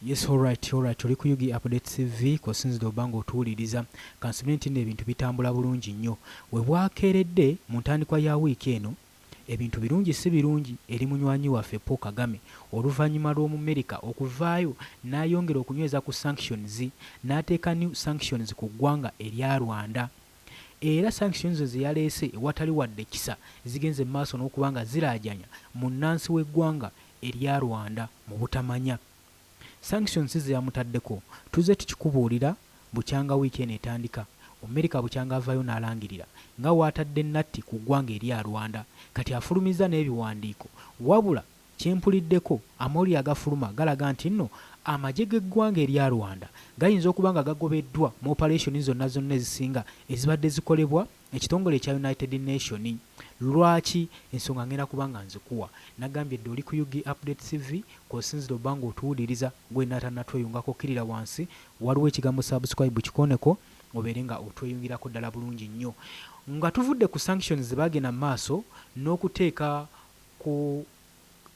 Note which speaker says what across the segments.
Speaker 1: Yes, alright. Oli ku Yugi Update TV kosinzidde obanga otuwuliriza kansubire nti nno ebintu bitambula bulungi nnyo. We bwakeeredde mu ntandikwa ya wiiki eno ebintu birungi si birungi eri munywanyi waffe Paul Kagame oluvannyuma lw'Omumerika okuvaayo n'ayongera okunyweza ku sanctions n'ateeka new sanctions ku ggwanga erya Rwanda. Era sanctions ze yaleese ewatali wadde kisa zigenze mu maaso n'okuba nga ziraajanya munnansi w'eggwanga erya Rwanda mu butamanya. Sanctions ze yamutaddeko tuze tukikubuulira bukyanga wiiki eno etandika. Omumerika bukyanga avaayo n'alangirira nga waatadde natti ku ggwanga erya Rwanda kati afulumiza n'ebiwandiiko wabula kyempuliddeko amawulire agafuluma galaga nti nno amagye g'eggwanga erya Rwanda gayinza okuba nga gagobeddwa mu operation zonna ezisinga ezibadde zikolebwa ekitongole ekya United Nations. Lwaki? Ensonga ngenda kubanga nzikuwa. Nagambye dde oli ku Yugi Update TV kosinzidde obanga otuwuliriza gwe natanatweyungako kirira wansi waliwo ekigambo subscribe kikoneko obeere nga otweyungirako ddala bulungi nnyo. Nga tuvudde ku sanctions ze baagenda mu maaso n'okuteeka ku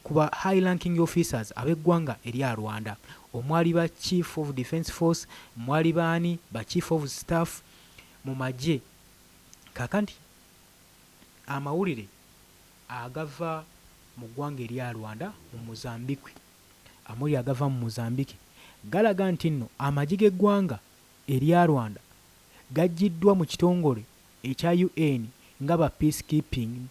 Speaker 1: ba high ranking officers ab'eggwanga erya Rwanda omwali ba Chief of Defence Force, mwali baani ba Chief of Staff mu magye. Kaakati amawulire agava mu ggwanga erya Rwanda mu Mozambique, amawulire agava mu Mozambique galaga nti nno amagye g'eggwanga erya Rwanda gaggiddwa mu kitongole ekya UN nga ba peacekeeping.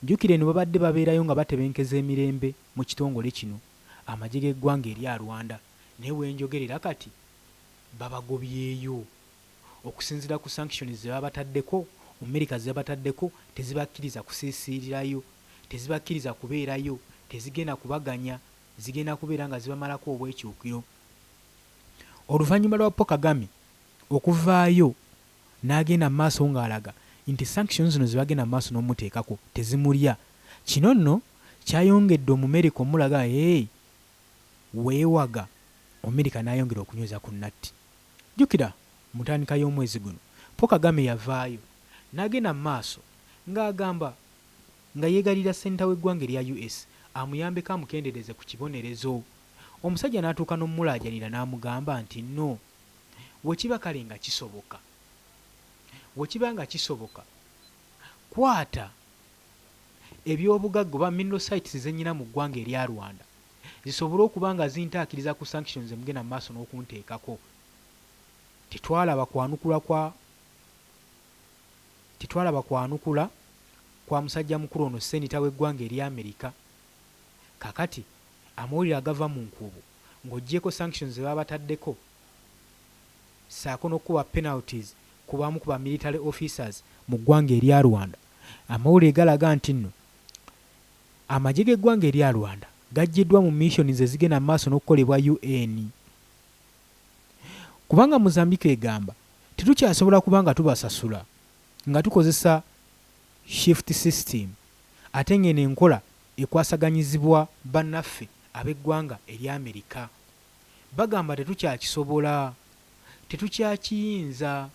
Speaker 1: Njukire eno babadde babeerayo nga batebenkeza emirembe mu kitongole kino amagye g'eggwanga erya Rwanda, naye wenjogerera kati babagobyeyo okusinziira ku sanctions ze babataddeko. Omumerika ze babataddeko tezibakkiriza kusiisirirayo, tezibakkiriza kubeerayo, tezigenda kubaganya, zigenda kubeera nga zibamalako obwekyukiro. Oluvannyuma lwa Paul Kagame okuvaayo n'agenda mu maaso ng'alaga nti sanctions zino zibagenda mu maaso n'omuteekako tezimulya, kino nno kyayongedde Omumerika omulaga weewaga. Omumerika n'ayongera okunyweza ku nnatti. Jjukira mu ntandika y'omwezi guno Paul Kagame yavaayo n'agenda mu maaso ng'agamba nga yeegalira ssenta w'eggwanga erya US amuyambeko amukendeereze ku kibonerezo. Omusajja n'atuuka n'omulaajanira n'amugamba nti nno wekiba kale nga kisoboka, wekiba nga kisoboka kwata ebyobugagga oba mineral sites zennyina mu ggwanga erya Rwanda zisobole okuba nga zintaakiriza ku sanctions emugenda mu maaso n'okunteekako. Tetwalaba kwanukula kwa musajja mukulu ono senita w'eggwanga erya Amerika. Kakati amawulire agava mu nkuubo ng'oggyeko sanctions ze babataddeko saako n'okuba penalties ku bamu ku ba military officers mu ggwanga erya Rwanda, amawulire galaga nti nno amagye g'eggwanga erya Rwanda gaggiddwa mu mission ze zigenda mu maaso n'okukolebwa UN. Kubanga Mozambique egamba tetukyasobola kuba nga tubasasula nga tukozesa shift system ate ng'eno enkola ekwasaganyizibwa bannaffe ab'eggwanga erya Amerika. Bagamba tetukyakisobola, tetukyakiyinza,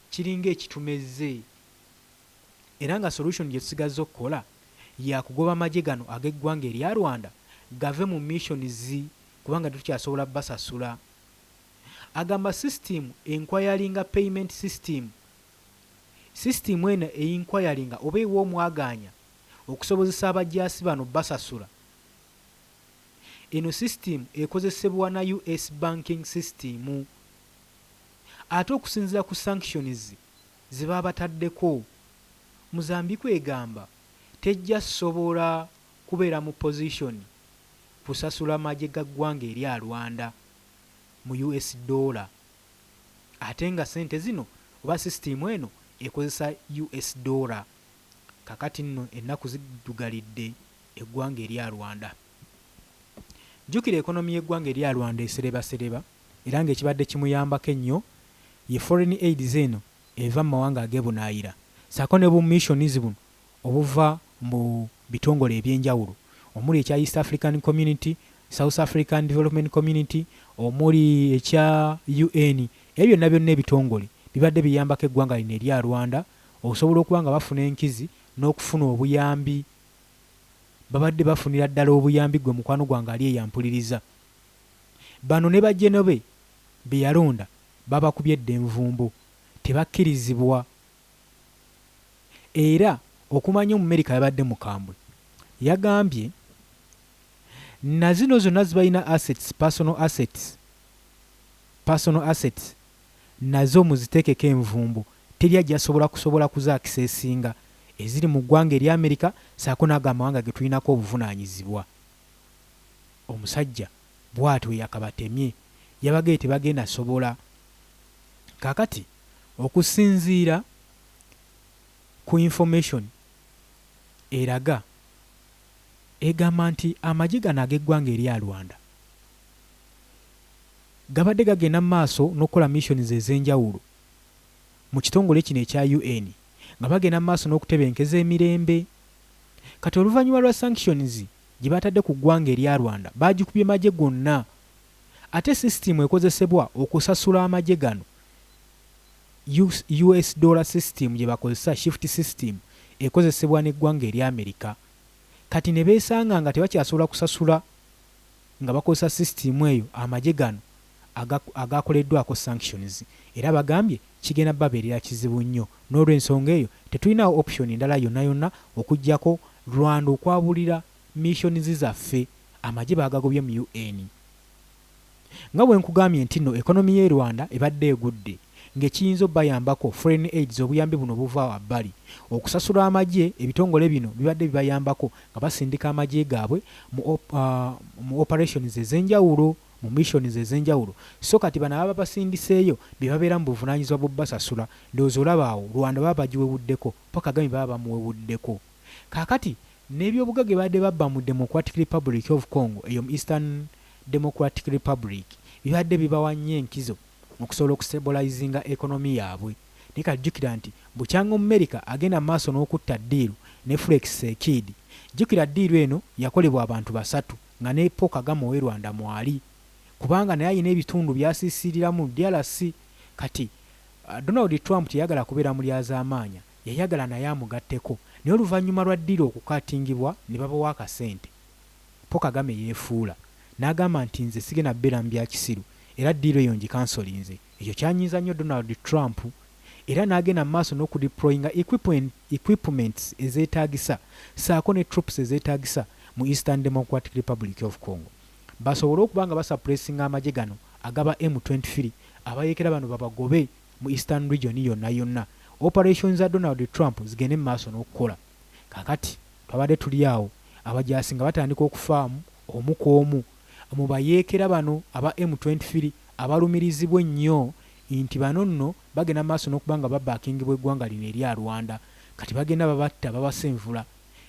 Speaker 1: kiringa ekitumezze. Era nga solution gye tusigazza okukola yakugoba amagye gano ag'eggwanga erya Rwanda gave mu missions kubanga tetukyasobola basasula. Agamba system enquiringa payment system eno eyinquiringa oba ew'omwaganya okusobozesa abajaasi bano basasula. Eno system ekozesebwa na US banking system. Ate okusinziira ku sanctions ze babataddeko Mozambique egamba tejja sobola kubeera mu position kusasula magye ga ggwanga erya Rwanda mu US dollar, ate nga sente zino oba system eno ekozesa US dollar. Kakati nno ennaku ziddugalidde eggwanga erya Rwanda. Jjukira ekonomi y'eggwanga erya Rwanda eserebasereba era ng'ekibadde kimuyambako ennyo ye foreign aid zeno eva mu mawanga ag'ebunaayira saako ne bu missions buno obuva mu bitongole eby'enjawulo omuli ekya East African Community, South African Development Community, omuli ekya UN. Ebyo byonna byonna ebitongole bibadde biyambako eggwanga lino erya Rwanda okusobola okuba nga bafuna enkizi n'okufuna obuyambi babadde bafunira ddala obuyambi gwe mukwano gwange ali eyampuliriza. Bano ne bajjeno be yalonda babakubye dda envumbo, tebakkirizibwa. Era okumanya Omumerika yabadde mukambwe, yagambye na zino zonna zibalina assets, personal assets nazo muziteekeko envumbo, teri ajja kuzaakiseesinga eziri mu ggwanga erya Amerika saako n'agamawanga ge tulinako obuvunaanyizibwa. Omusajja bw'atyo yakabatemye, yabagaye tebagenda sobola. Kaakati okusinziira ku information eraga egamba nti amagye gano ag'eggwanga erya Rwanda gabadde gagenda mu maaso n'okukola missions ez'enjawulo mu kitongole kino ekya UN, nga bagenda mu maaso n'okutebenkeza emirembe. Kati oluvannyuma lwa sanctions gye batadde ku ggwanga erya Rwanda baagikubye magye gonna, ate sisitimu ekozesebwa okusasula amagye gano US dollar system gye bakozesa, shift system ekozesebwa n'eggwanga erya Amerika. Kati ne beesanga nga tebakyasobola kusasula nga bakozesa sisitimu eyo amagye gano agakoleddwako sanctions, era bagambye kigenda babeerera kizibu nnyo. N'olw'ensonga eyo tetulinawo option endala yonna yonna okuggyako Rwanda okwabulira missions zaffe, amagye baagagobye mu UN. Nga bwe nkugambye nti nno ekonomi y'e Rwanda ebadde egudde, ng'ekiyinza obbayambako foreign aids, obuyambi buno buva wabbali okusasula amagye. Ebitongole bino bibadde bibayambako nga basindika amagye gaabwe mu operations ez'enjawulo, mu missions ez'enjawulo. So kati bano ababa basindiseeyo be babeera mu buvunaanyizibwa bw'obbasasula, ndowooza olaba awo Rwanda baba bagiwewuddeko, paka Kagame baba bamuwewuddeko. Kaakati n'ebyobugagga badde babba mu Democratic Republic of Congo, eyo mu Eastern Democratic Republic, bibadde bibawa nnyo enkizo okusobola okustabolizinga ekonomi yaabwe. Naye kajjukira nti bukyanga Omumerika agenda mu maaso n'okutta ddiiru ne Felix Tshisekedi. Jjukira ddiiru eno yakolebwa abantu basatu nga ne Paul Kagame ow'e Rwanda mwali, kubanga naye ayina ebitundu by'asiisiriramu DRC. Kati Donald Trump teyagala kubeera mulyazaamaanya, yayagala naye amugatteko, naye oluvannyuma lwa ddiiru okukatingibwa ne babawa akasente, Paul Kagame yeefuula n'agamba nti nze sigenda bbeera mu bya kisiru, era ddiiru eyo ngikansolinze. Ekyo kyanyiiza nnyo Donald Trump, era n'agenda mu maaso n'okudeployinga equipments ezeetaagisa saako ne troops ezeetaagisa mu Eastern Democratic Republic of Congo, basobole okuba nga basuppressinga amagye gano agaba M23 abayeekera bano babagobe mu Eastern region yonna yonna. Operations za Donald Trump zigende mu maaso n'okukola. Kaakati twabadde tuli awo abajaasi nga batandika okufaamu omu ku omu mu bayeekera bano aba M23 abalumirizibwa ennyo nti bano nno bagenda maaso n'okuba nga babaakingibwa eggwanga lino erya Rwanda. Kati bagenda babatta, babasenvula.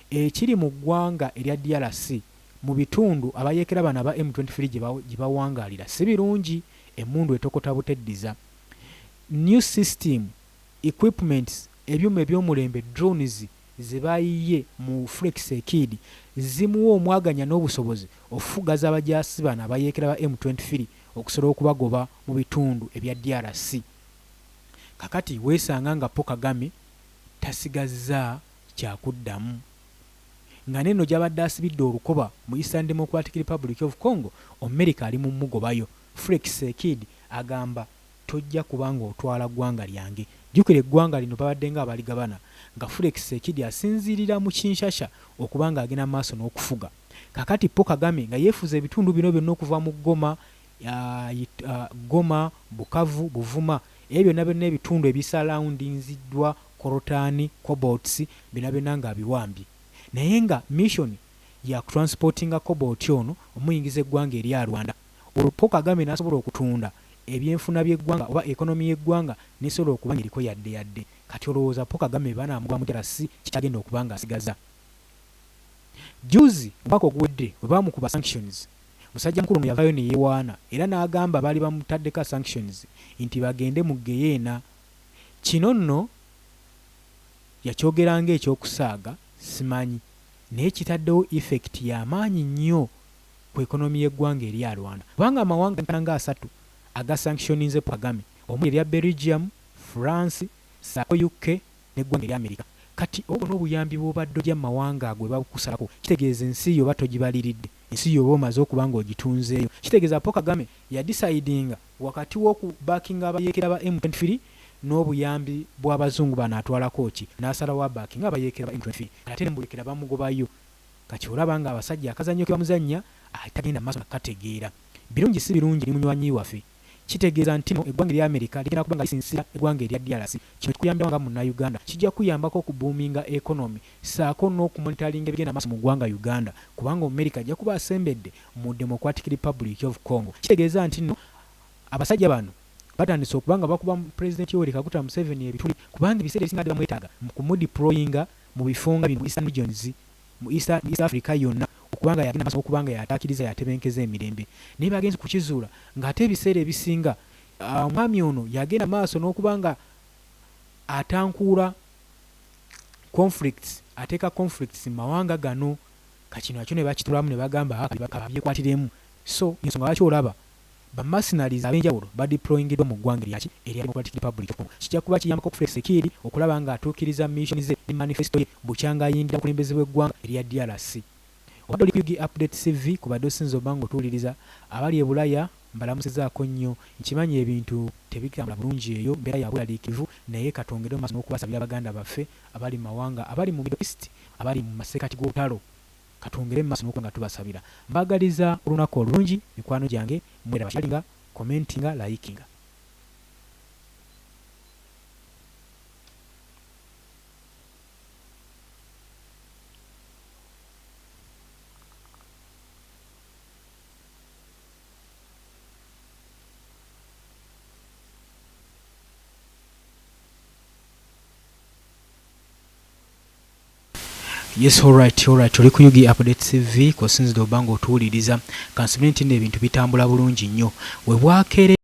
Speaker 1: Ekiri mu ggwanga erya DRC mu bitundu abayeekera bano aba M23 gye bawangaalira si birungi, emmundu etokota buteddiza. New system equipments, ebyuma eby'omulembe, drones ze baayiye mu Felix Tshisekedi zimuwa omwaganya n'obusobozi okufugaza abajaasi bano abayeekera ba M23 okusobola okubagoba mu bitundu ebya DRC. Kakati weesanga nga Paul Kagame tasigazza kyakuddamu, nga neno gy'abadde asibidde olukoba mu Eastern Democratic Republic of Congo, America ali mu mugobayo. Felix Tshisekedi agamba tojja kubanga otwala ggwanga lyange. Jjukira eggwanga lino babadde nga abaligabana, nga Felix Tshisekedi asinziirira mu Kinshasa okuba nga agenda maaso n'okufuga. Kakati Paul Kagame nga yeefuza ebitundu bino byonna okuva mu Goma, Bukavu, Buvuma, ebyo byonna byonna ebitundu ebisalaundinziddwa Korotani, Kobolts, byonna byonna nga abiwambye. Naye nga mission ya transportinga Cobalt ono omuyingiza eggwanga erya Rwanda, olwo Paul Kagame n'asobola okutunda ebyenfuna by'eggwanga oba ekonomi y'eggwanga n'esobola okuba ng'eriko yadde. Kati olowooza Paul Kagame banaamugoba mu DRC kikyagenda okuba nga asigaza. Juzi omwaka oguwedde bwe baamukuba sanctions, musajja mukulu ono yavaayo ne yeewaana era n'agamba baali bamutaddeko sanctions nti bagende mu Geyeena. Kino nno yakyogeranga ekyokusaaga simanyi, naye kitaddewo effect y'amaanyi nnyo ku ekonomi y'eggwanga erya Rwanda, kubanga amawanga nga asatu aga sanctioninze Paul Kagame, omuli erya Belgium, France, saako UK n'eggwanga erya America.
Speaker 2: kati obwo n'obuyambi bw'obadde ojja mu mawanga ago bakusalako kitegeeza ensi yo oba togibaliridde, ensi yo oba omaze okuba ng'ogitunzeeyo. Kitegeeza Paul Kagame yadisaidinga wakati w'okubaakinga abayeekera ba M23 n'obuyambi bw'abazungu bano atwalako ki n'asalawo abaakinga abayeekera ba M23 ate nembuyeekera bamugobayo. Kati olaba nga abasajja akazannyo ke bamuzannya atagenda mu maaso nakategeera. Birungi si birungi ni munywanyi waffe. Kitegeeza nti eggwanga erya Amerika ligenda kuba nga lisinsiira eggwanga erya DRC. Kino kikuyambako nga Munnayuganda, kijja kuyambako okubuuminga economy saako n'okumonitalinga ebigenda maaso mu ggwanga Uganda, kubanga Amerika ajja kuba asembedde mu Democratic Republic of Congo. Kitegeeza nti nno abasajja bano batandise okuba nga bakuba President Yoweri Kaguta Museveni ebituli, kubanga ebiseera ebisinga bamwetaaga mu kumudeployinga mu bifunga bino Eastern regions mu East Africa yonna, okubanga yagenda maaso okubanga yataakiriza yatebenkeza emirembe. Naye bagenzi kukizuula ng'ate ebiseera ebisinga omwami ono yagenda maaso n'okubanga atankuula conflicts, ateeka conflicts mu mawanga gano. Kakino nakyo ne bakitulamu ne bagamba babyekwatiremu. So ensonga lwaki olaba bamercenaries ab'enjawulo badeployingidwa mu ggwanga eryaki erya Democratic Republic of Congo. Kijja kuba kiyambako Felix Tshisekedi okulaba ng'atuukiriza mission ze ne manifesto ye bukyanga ayingira okulembeze bw'eggwanga erya DRC. Obadde oli ku Yugi Update TV kubadde osinza oba ng'otuwuliriza abali e Bulaya mbalamusizaako nnyo. Nkimanyi ebintu tebitambula bulungi eyo, mbeera ya bweraliikivu, naye katongere mu maaso n'okubasabira baganda baffe abali mu mawanga, abali mu Middle East, abali mu masekkati g'olutalo. Katongere mu maaso n'okuba nga tubasabira. Mbagaliza olunaku olulungi mikwano gyange, mwera basharinga, commentinga, likinga. Yes, alright. Oli ku Yugi Update TV kosinzidde obanga otuwuliriza. Kansubiri nti ebintu bitambula bulungi nnyo. We bwakere